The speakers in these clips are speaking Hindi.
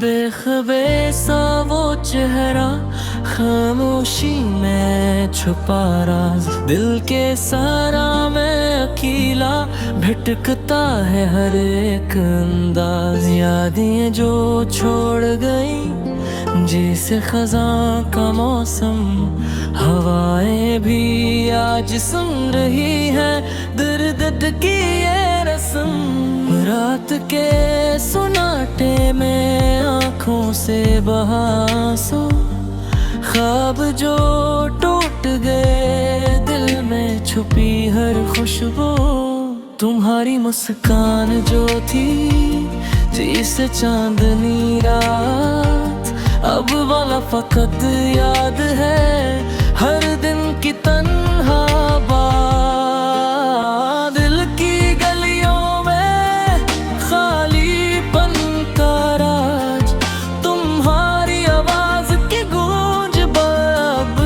बेखबे सा वो चेहरा, खामोशी में छुपा राज, दिल के सारा में अकेला, भटकता है हर एक अंदाज। यादें जो छोड़ गई जैसे खज़ां का मौसम, हवाएं भी आज सुन रही है दर्द की ये रस्म। रात के सुनाटे में आँखों से बहा आंसू, ख्वाब जो टूट गए दिल में छुपी हर खुशबू। तुम्हारी मुस्कान जो थी जैसे चांदनी रात, अब वाला फकत याद है हर दिन की तन्हा बात। दिल की गलियों में खालीपन का राज, तुम्हारी आवाज की गूंज अब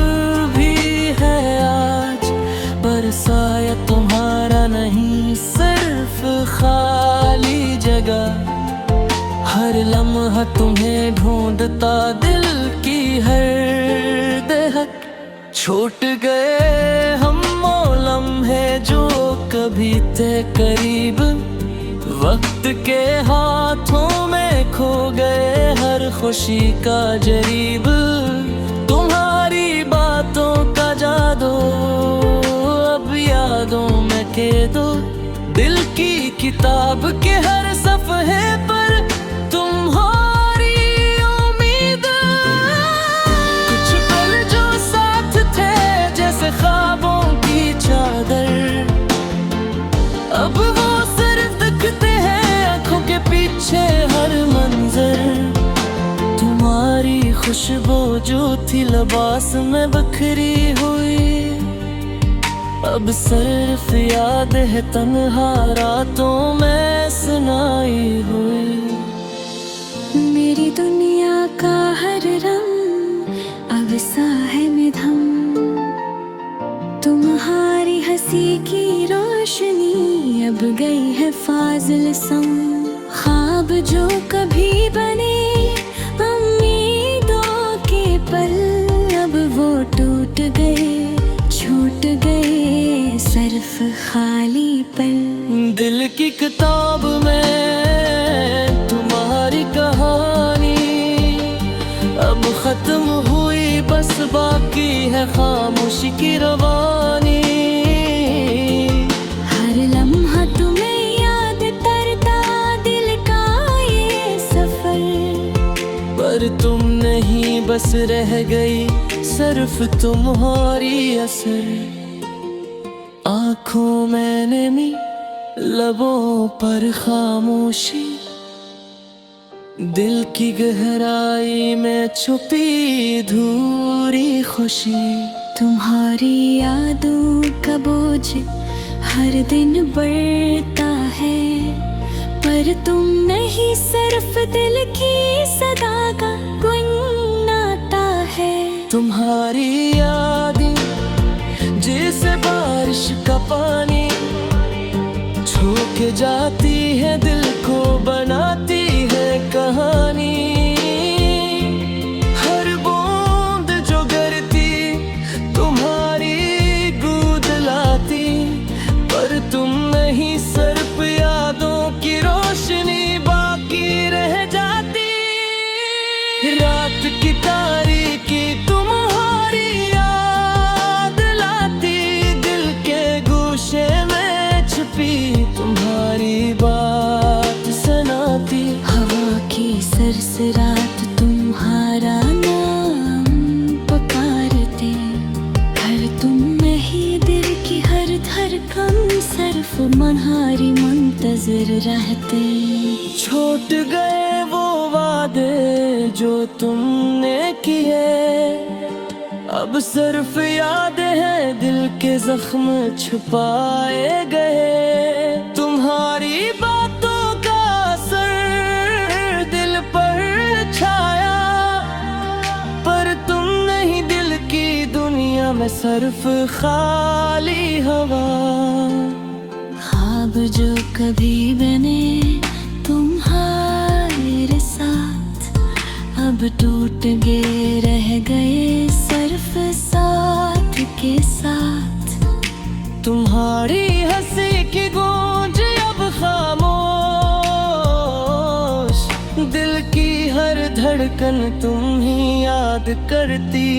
भी है आज। पर साया तुम्हारा नहीं, सिर्फ खाली जगह, हर लम्हा तुम्हें ढूंढता दिल की हर दहक। छूट गए हम वो लम्हे जो कभी थे करीब, वक्त के हाथों में खो गए हर खुशी का जरीब। तुम्हारी बातों का जादू अब यादों में कैद, दिल की किताब के हर सफ़े पर तुम्हारी उम्मीद। कुछ पल जो साथ थे जैसे ख्वाबों की चादर, अब वो सिर्फ दिखते हैं आंखों के पीछे हर मंजर। तुम्हारी खुशबू जो थी लिबास में बखरी हुई, अब सिर्फ याद है तन्हा रातों में सुनाई हुई। मेरी दुनिया का हर रंग अब सा है मधम, तुम्हारी हंसी की रोशनी अब गई है फाजिल संग। ख्वाब जो कभी बने उम्मीदों के पल, अब वो टूट गए छूट गए सिर्फ खाली पल। दिल की किताब में तुम्हारी कहानी अब खत्म हुई, बस बाकी है खामोशी की रवानी। हर लम्हा तुम्हें याद करता दिल का ये सफर, पर तुम नहीं बस रह गई सिर्फ तुम्हारी असर। आँखों में नमी, लबों पर खामोशी, दिल की गहराई में छुपी धूरी खुशी। तुम्हारी यादों का बोझ हर दिन बढ़ता है, पर तुम नहीं सिर्फ दिल की सदा का गुनगुनाता है। तुम्हारी यादें जैसे बारिश का पानी, छू के जाती है दिल को, बनाती है कहानी। हर बूंद जो गिरती तुम्हारी गूंज लाती, पर तुम नहीं सिर्फ यादों की रोशनी बाकी रह जाती। रात की तारीकी तुम्हारी याद लाती, दिल के गोशे में छुपी तुम्हारी बात सुनाती। हवा की सरसरात तुम्हारा नाम पुकारते, हर तुम में ही दिल की हर धड़कन सिर्फ तुम्हारी मुंतजर रहते। छूट गए वो वादे जो तुमने किए, अब सिर्फ यादें हैं दिल के जख्म छुपाए गए। तुम्हारी बातों का असर दिल पर छाया, पर तुम नहीं दिल की दुनिया में सिर्फ खाली हवा। ख्वाब जो कभी बने तुम्हारे साथ, टूट गए रह गए सिर्फ साथ के साथ। तुम्हारी हंसी की गूंज अब खामोश, दिल की हर धड़कन तुम ही याद करती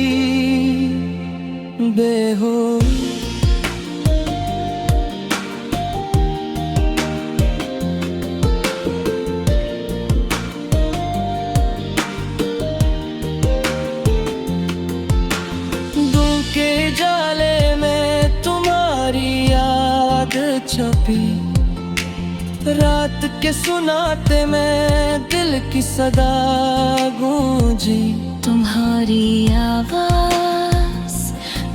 बेहोश। जाले में तुम्हारी याद छुपी, रात के सुनाते में दिल की सदा गूंजी। तुम्हारी आवाज,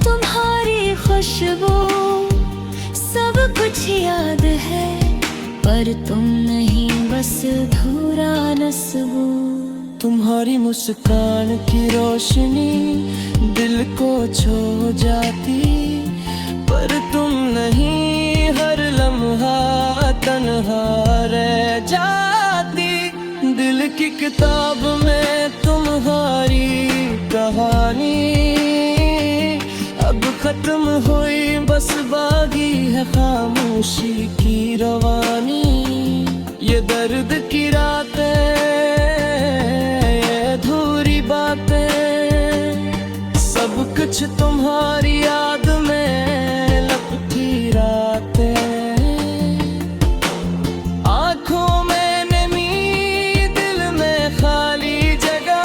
तुम्हारी खुशबू, सब कुछ याद है, पर तुम नहीं बस अधूरा नस्बू। तुम्हारी मुस्कान की रोशनी दिल को छू जाती, पर तुम नहीं हर लम्हा तन्हा रह जाती। दिल की किताब में तुम्हारी कहानी अब खत्म हुई, बस बाकी है खामोशी की रवानी। ये दर्द की रातें, अधूरी बातें, सब कुछ तुम्हारी याद में लपटी रातें। आँखों में नमी, दिल में खाली जगह,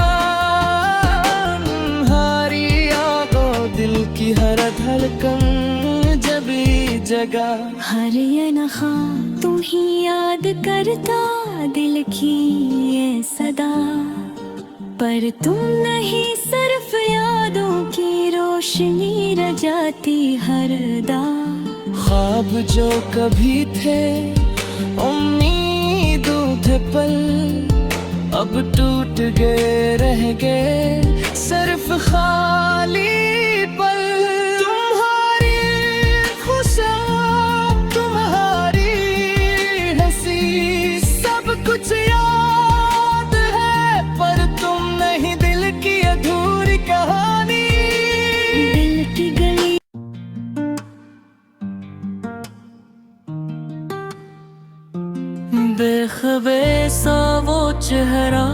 तुम्हारी यादों दिल की हर धड़कन जबी जगह। हर ये नखा तुम ही याद करता, दिल की ये सदा, पर तुम नहीं सिर्फ यादों की रोशनी रह जाती हरदा। ख्वाब जो कभी थे, उम्मीदों थे पल, अब टूट गए रह गए सिर्फ खाली पल। तुम्हारी खुशियाँ, तुम्हारी हंसी, सब कुछ याद है, पर तुम नहीं दिल की अधूरी कहानी। दिल की गली बेखबे सा वो चेहरा,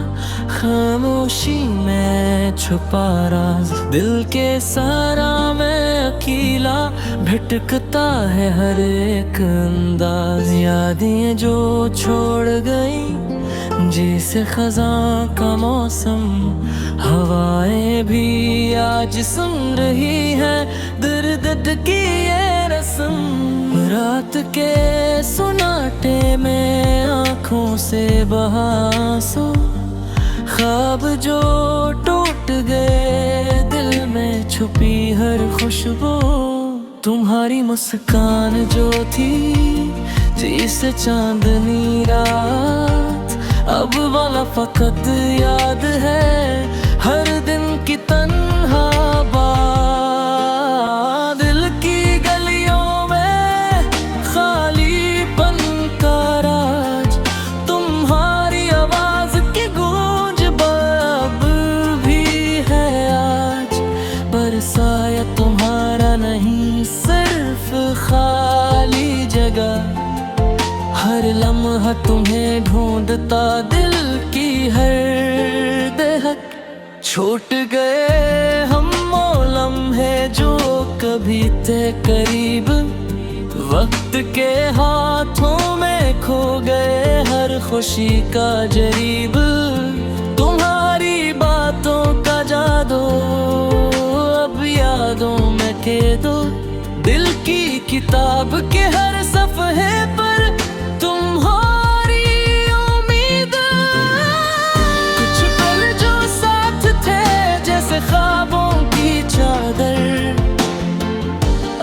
खामोशी में छुपा राज, दिल के सारा में अकेला भटकता है हर एक अंदाज। यादें जो छोड़ गई जैसे खजां का मौसम, हवाएं भी आज सुन रही हैं दर्द की ये रस्म। रात के सुनाटे में आँखों से बहासो, ख्वाब जो टूट गए दिल में छुपी हर खुशबू। तुम्हारी मुस्कान जो थी जैसे चांदनी रात, अब वाला फकत याद है हर दिन की तन्हा बात। दिल की गलियों में खालीपन का राज, तुम्हारी आवाज की गूंज अब भी है आज, पर साया तुम्हारा नहीं सिर्फ खाली जगह। हर लम्हा तुम्हें ढूंढता दिल की हर दहक। छूट गए हम वो लम्हे जो कभी थे करीब, वक्त के हाथों में खो गए हर खुशी का जरीब। तुम्हारी बातों का जादू अब यादों में कैदो, दिल की किताब के हर सफ़े पर तुम्हारी उम्मीद। कुछ पल जो साथ थे जैसे ख्वाबों की चादर,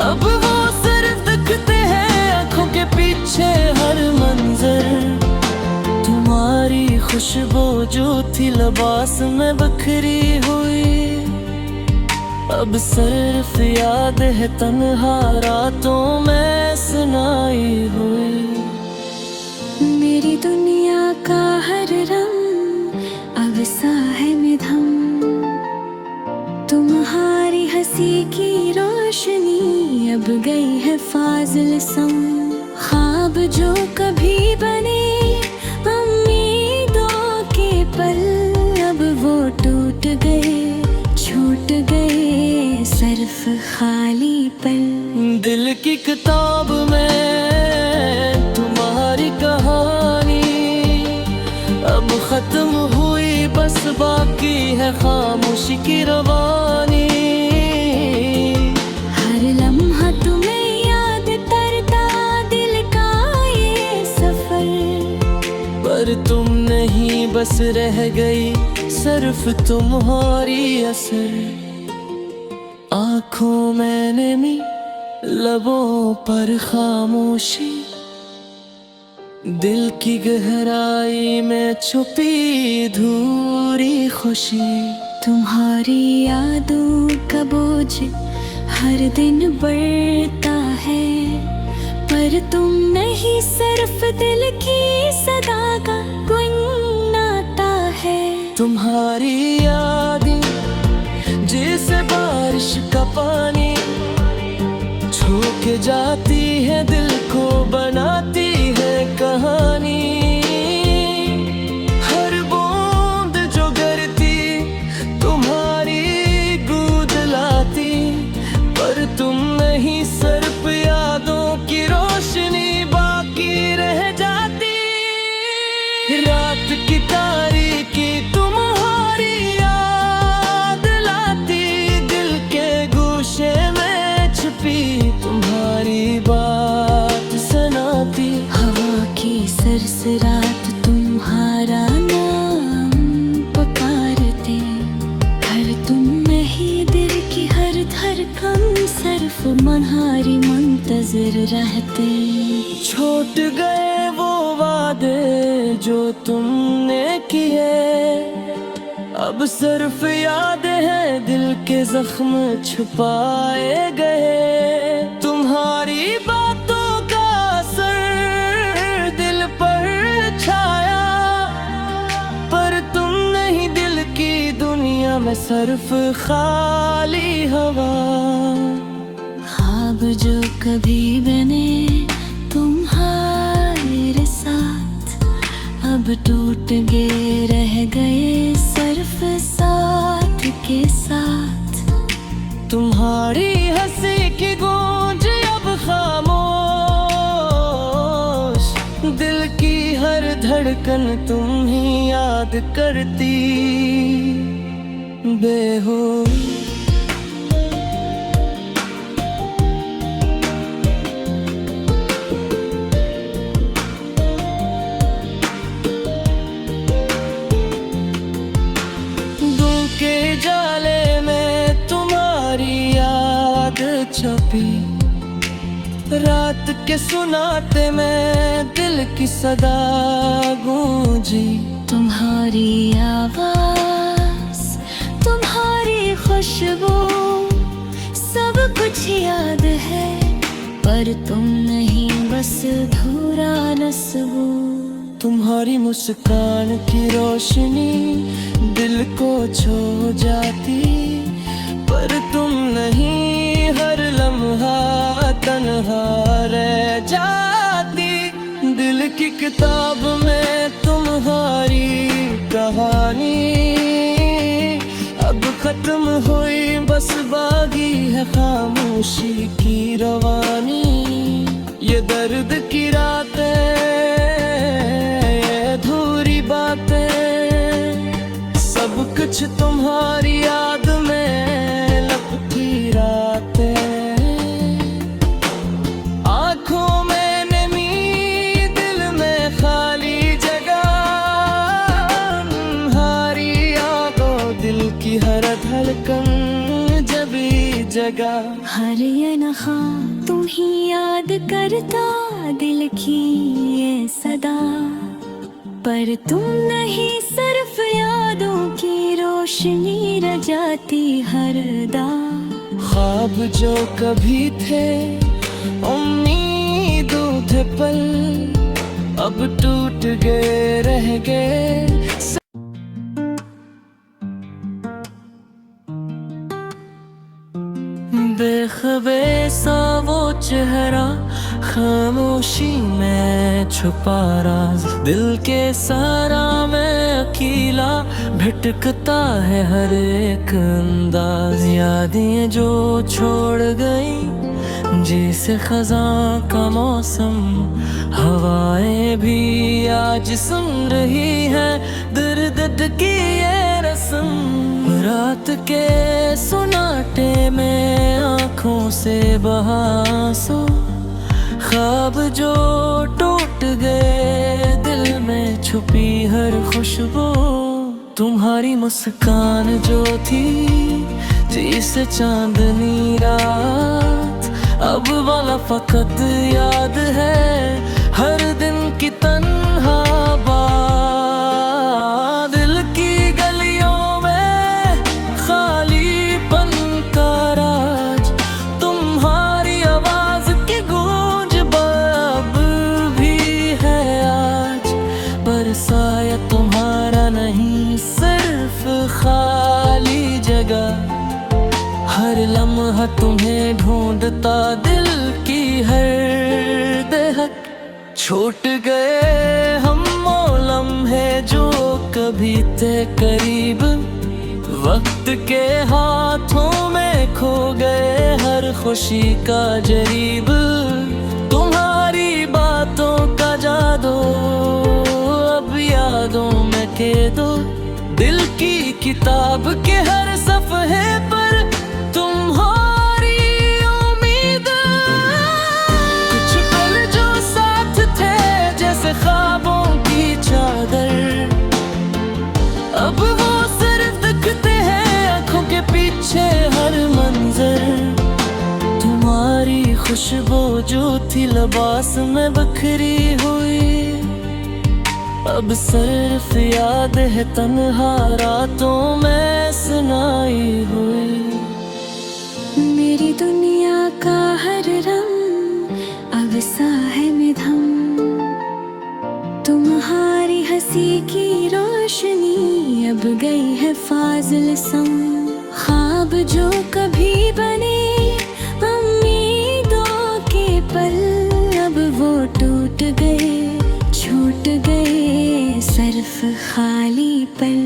अब वो सिर्फ दिखते हैं आँखों के पीछे हर मंजर। तुम्हारी खुशबू जो थी लिबास में बिखरी हुई, अब सिर्फ याद है तन्हा रातों में सुनाई हुई। मेरी दुनिया का हर रंग अब सा है निधम, ख्वाब जो कभी बने उम्मीदों के पल, अब वो टूट गए, छूट गए सिर्फ खाली पल। दिल की किताब में तुम्हारी कहानी अब खत्म हुई, बस बाकी है खामोशी की रवानी। हर लम्हा तुम्हें याद करता दिल का ये सफर, पर तुम नहीं बस रह गई सिर्फ तुम्हारी असर। आँखों में नमी, लबों पर खामोशी, दिल की गहराई में छुपी धूरी खुशी। तुम्हारी यादों का बोझ हर दिन बढ़ता है, पर तुम नहीं, सिर्फ दिल की सदा का गुनगुनाता है। तुम्हारी यादें जैसे बारिश का पानी, छू के जाती है दिल को, बनाती है कहानी। हर बूंद जो गिरती तुम्हारी गूंज लाती, पर तुम नहीं, सिर्फ यादों की रोशनी बाकी रह जाती। रात की तारीकी तुम्हारी याद लाती, दिल के गोशे में छुपी तुम्हारी बात सुनाती। हवा की सरसरात तुम्हारा नाम पुकारते, हर तुम नहीं, दिल की हर धड़कन सिर्फ तुम्हारी मुंतजर रहते। छूट गए वो वादे जो तुमने किए, अब सिर्फ यादें हैं दिल के जख्म छुपाए गए। तुम्हारी बातों का असर दिल पर छाया, पर तुम नहीं, दिल की दुनिया में सिर्फ खाली हवा। ख्वाब जो कभी बने तुम्हारे साथ, अब टूट गए, रह गए सिर्फ साथ के साथ। तुम्हारी हंसी की गूंज अब खामोश, दिल की हर धड़कन तुम ही याद करती बेहोश। जाले में तुम्हारी याद छपी, रात के सुनाते में दिल की सदा गूंजी। तुम्हारी आवाज, तुम्हारी खुशबू, सब कुछ याद है, पर तुम नहीं, बस धूरा नस्बू। तुम्हारी मुस्कान की रोशनी दिल को छू जाती, पर तुम नहीं, हर लम्हा तन्हा रह जाती। दिल की किताब में तुम्हारी कहानी अब खत्म हुई, बस बाकी है खामोशी की रवानी। ये दर्द की रातें, अधूरी बातें, सब कुछ तुम्हारी याद में लपटी रातें। आँखों में नमी, दिल में खाली जगह, तुम्हारी यादों दिल की हर धड़कन जबी जगह। हर ये नखा तुम ही याद करता दिल की ये सदा, पर तुम नहीं, सिर्फ यादों की रोशनी रह जाती हर दाम। ख्वाब जो कभी थे उम्मीदों थे पल, अब टूट गए, रह गए। बेखबे सा वो चेहरा खामोशी में छुपा राज, दिल के सारा में अकेला भटकता है हर एक अंदाज। यादें जो छोड़ गई जैसे खजां का मौसम, हवाएं भी आज सुन रही है दर्द की ये रस्म। रात के सुनाटे में आँखों से बहा आंसू, ख्वाब जो टूट गए दिल में छुपी हर खुशबू। तुम्हारी मुस्कान जो थी जैसे चांदनी रात, अब वाला फकत याद है हर दिन की तन्हा बात। दिल की गलियों में खालीपन का राज, तुम्हारी आवाज की गूंज अब भी है आज। पर साया तुम्हारा नहीं सिर्फ खाली जगह, हर लम्हा तुम्हें ढूंढता दिल की हर दहक। छूट गए हम वो लम्हे जो कभी थे करीब, वक्त के हाथों में खो गए हर खुशी का जरीब। तुम्हारी बातों का जादू अब यादों में कैदो, दिल की किताब के हर सफ़े पर तुम्हारी उम्मीद। कुछ पल जो साथ थे जैसे ख्वाबों की चादर, अब वो सिर्फ दिखते हैं आँखों के पीछे हर मंजर। तुम्हारी खुशबू जो थी लिबास में बिखरी हुई, अब सिर्फ याद है तन्हा रातों में सुनाई हुई। मेरी दुनिया का हर रंग अब सा है मिधम, तुम्हारी हंसी की रोशनी अब गई है फाजिल संग। ख्वाब जो कभी बने उम्मीदों के पल, अब वो टूट गए छूट गए सिर्फ खाली पल।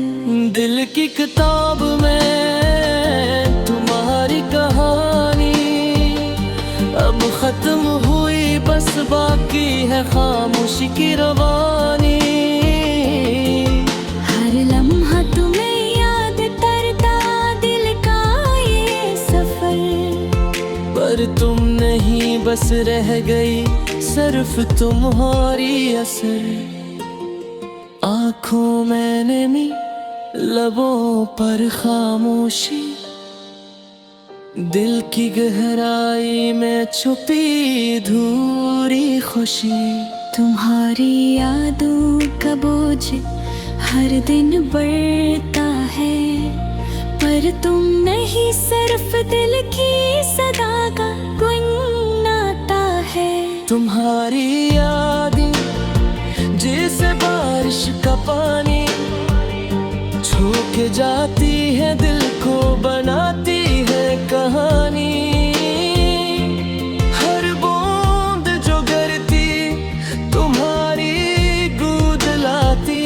दिल की किताब में तुम्हारी कहानी अब खत्म हुई, बस बाकी है खामोशी की रवानी। हर लम्हा तुम्हें याद करता दिल का ये सफर, पर तुम नहीं बस रह गई सिर्फ तुम्हारी असर। आँखों में नमी लबों पर खामोशी, दिल की गहराई में छुपी धूरी खुशी। तुम्हारी यादों का बोझ हर दिन बढ़ता है, पर तुम नहीं सिर्फ दिल की सदा का गुनगुनाता है। तुम्हारी यादें जैसे बारिश का पानी, छू के जाती है दिल को बनाती है कहानी। हर बूंद जो गिरती तुम्हारी गूंज लाती,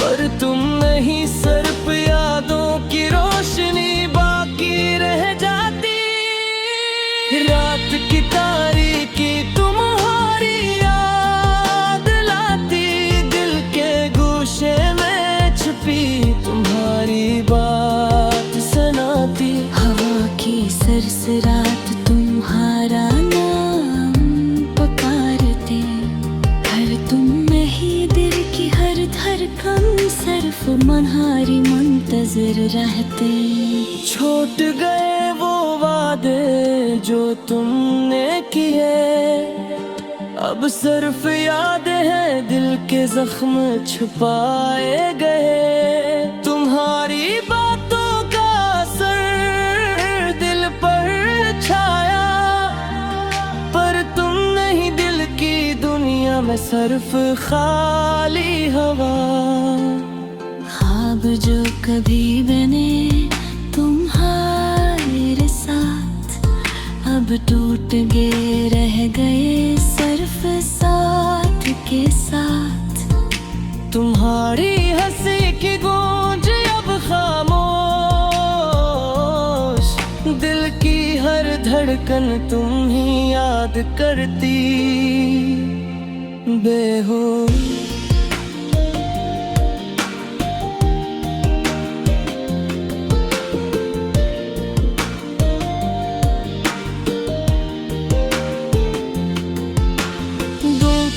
पर तुम नहीं सिर्फ यादों की रोशनी बाकी रह जाती। रात की तारीकी तुम्हारी याद लाती, दिल के गोशे में छुपी तुम्हारी बात सुनाती। हवा की सरसरात तुम्हारा नाम पुकारते, हर तुम में ही दिल की हर धड़कन सिर्फ तुम्हारी मुंतजर रहते। छूट गए वो वादे जो तुमने किए, अब सिर्फ यादें हैं दिल के जख्म छुपाए गए। तुम्हारी बातों का असर दिल पर छाया, पर तुम नहीं दिल की दुनिया में सिर्फ खाली हवा। ख्वाब जो कभी बने तुम्हारे साथ, अब टूट गए रह गए हर्फ साथ के साथ। तुम्हारी हंसी की गूंज अब खामोश, दिल की हर धड़कन तुम ही याद करती बेहोश।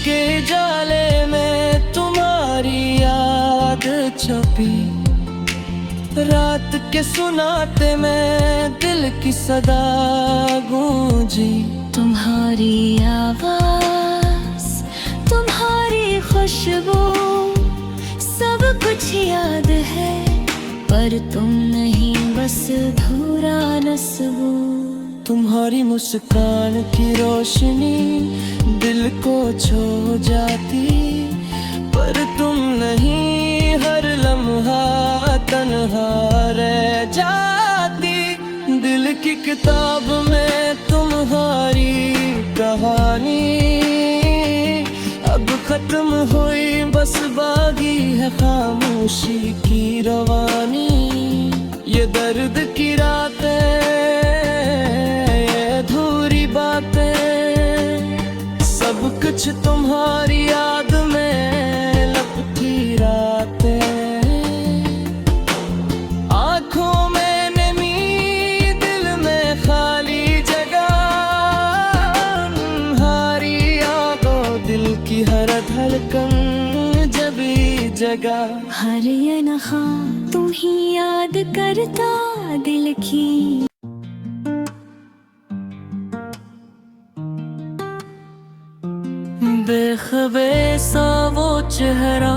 के जाले में तुम्हारी याद छुपी, रात के सुनाते में दिल की सदा गूंजी। तुम्हारी आवाज, तुम्हारी खुशबू, सब कुछ याद है, पर तुम नहीं, बस अधूरा नस्बू। तुम्हारी मुस्कान की रोशनी दिल को छू जाती, पर तुम नहीं, हर लम्हा तन्हा रह जाती। दिल की किताब में तुम्हारी कहानी अब खत्म हुई, बस बाकी है खामोशी की रवानी। ये दर्द की रातें, सब कुछ तुम्हारी याद में लपटी रातें। आँखों में नमी, दिल में खाली जगह, तुम्हारी यादों दिल की हर धड़कन जबी जगह। हर ये नखा तुम ही याद करता दिल की। बेखबे सा वो चेहरा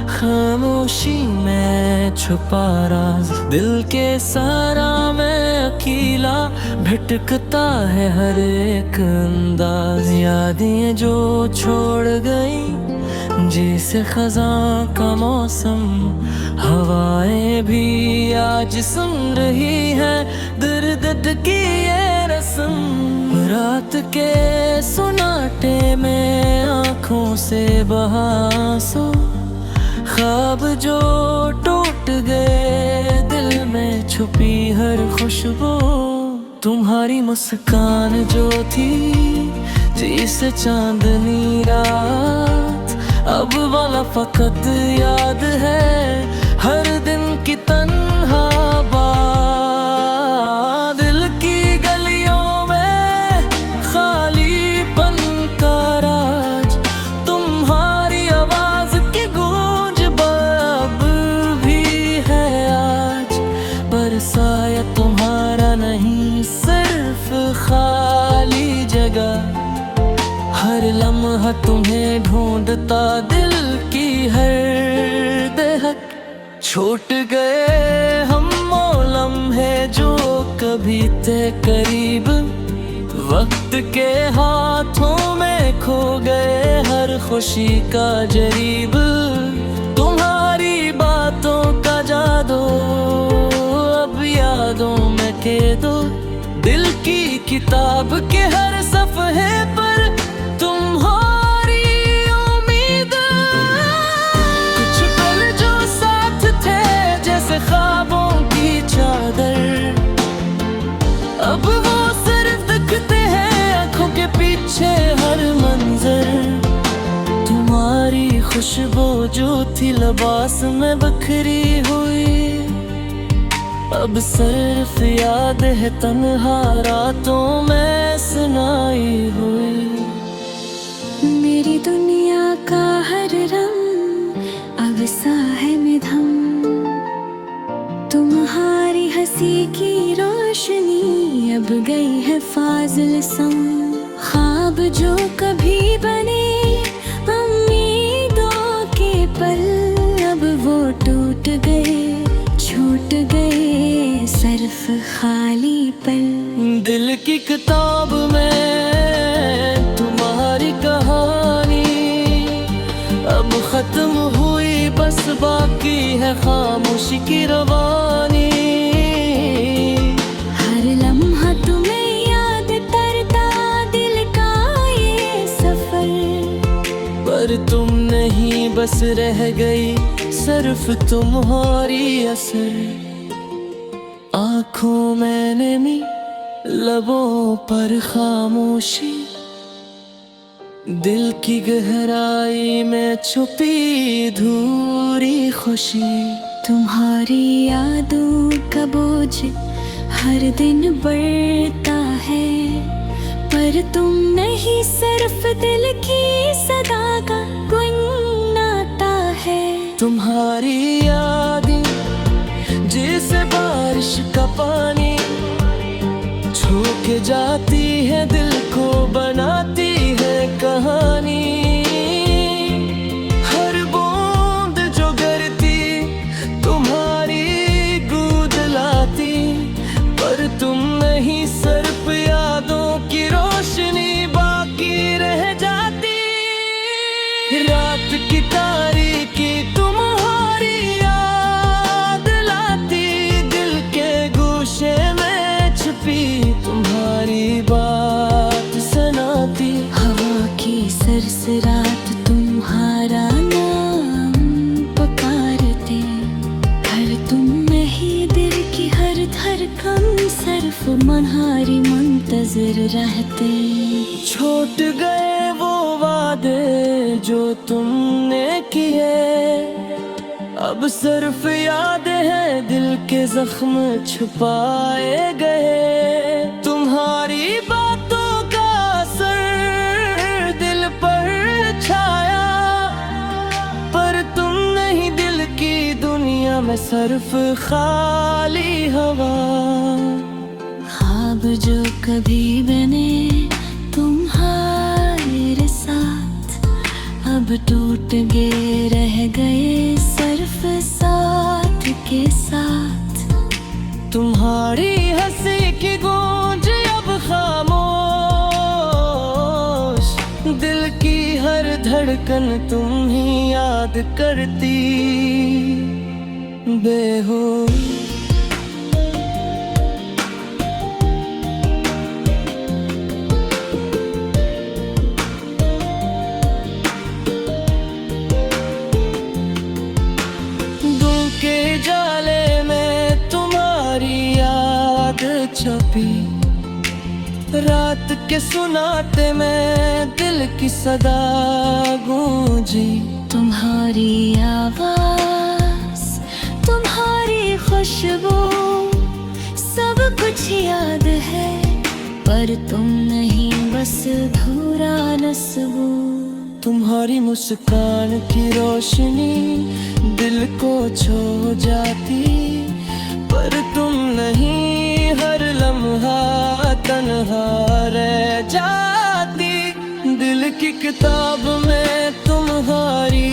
खामोशी में छुपा राज, दिल के सारा में अकेला भटकता है हर एक अंदाज। यादें जो छोड़ गई जैसे खज़ां का मौसम, हवाएं भी आज सुन रही है दर्द की ये रस्म। रात के सुनाटे में आँखों से बहासो, ख्वाब जो टूट गए दिल में छुपी हर खुशबू। तुम्हारी मुस्कान जो थी जैसे चांदनी रात, अब वाला फकत याद है हर दिन की तन्हा बात। दिल की गलियों में खालीपन का राज, तुम्हारी आवाज की गूंज अब भी है आज। बरसाया तुम्हारा नहीं, सिर्फ खाली जगह, हर लम्हा तुम्हें ढूंढता दिल की हर दहक। छूट गए हम वो लम्हे जो कभी थे करीब, वक्त के हाथों में खो गए हर खुशी का जरीब। तुम्हारी बातों का जादू अब यादों में कैदो, दिल की किताब के हर सफ़हे पर तुम्हारी उम्मीद। कुछ पल जो साथ थे जैसे ख्वाबों की चादर, अब वो सिर्फ दिखते हैं आँखों के पीछे हर मंजर। तुम्हारी खुशबू जो थी लिबास में बिखरी हुई, अब सिर्फ याद है तन्हा रातों में सुनाई हुई। मेरी दुनिया का हर रंग अब सा है मिधम, तुम्हारी हंसी की रोशनी अब गई है फाजिल संग। ख्वाब जो कभी बने उम्मीदों के पल, अब वो टूट गए, छूट गए सिर्फ खाली पल। दिल की किताब में तुम्हारी कहानी अब खत्म हुई, बस बाकी है खामोशी की रवानी। हर लम्हा तुम्हें याद करता दिल का ये सफर, पर तुम नहीं, बस रह गई सिर्फ तुम्हारी असर। आँखों में नमी, लबों पर खामोशी, दिल की गहराई में छुपी धूरी खुशी। तुम्हारी यादों का बोझ हर दिन बढ़ता है, पर तुम नहीं, सिर्फ दिल की सदा का गुनगुनाता है। तुम्हारी यादें जैसे बारिश का पानी, छू के जाती है दिल को, बनाती है कहानी। हर बूंद जो गिरती तुम्हारी गूंज लाती, पर तुम नहीं, सिर्फ यादों की रोशनी बाकी रह जाती। रात की तारीकी तुम्हारी याद लाती, दिल के गोशे में छुपी तुम्हारी बात सुनाती। हवा की सरसरात तुम्हारा नाम पुकारते, हर तुम नहीं, दिल की हर धड़कन सिर्फ तुम्हारी मुंतजर रहते। छूट गए वो वादे जो तुमने किए, अब सिर्फ यादें हैं, दिल के जख्म छुपाए गए। तुम्हारी बातों का असर दिल पर छाया, पर तुम नहीं, दिल की दुनिया में सिर्फ खाली हवा। ख्वाब जो कभी बने तुम्हारे साथ, अब टूट गए, रह गए सिर्फ साथ के साथ। तुम्हारी हंसी की गूंज अब खामोश, दिल की हर धड़कन तुम ही याद करती बेहोश। के जाले में तुम्हारी याद छपी, रात के सुनाते में दिल की सदा गूंजी। तुम्हारी आवाज, तुम्हारी खुशबू, सब कुछ याद है, पर तुम नहीं, बस अधूरा नस्बू। तुम्हारी मुस्कान की रोशनी दिल को छू जाती, पर तुम नहीं, हर लम्हा तन्हा रह जाती। दिल की किताब में तुम्हारी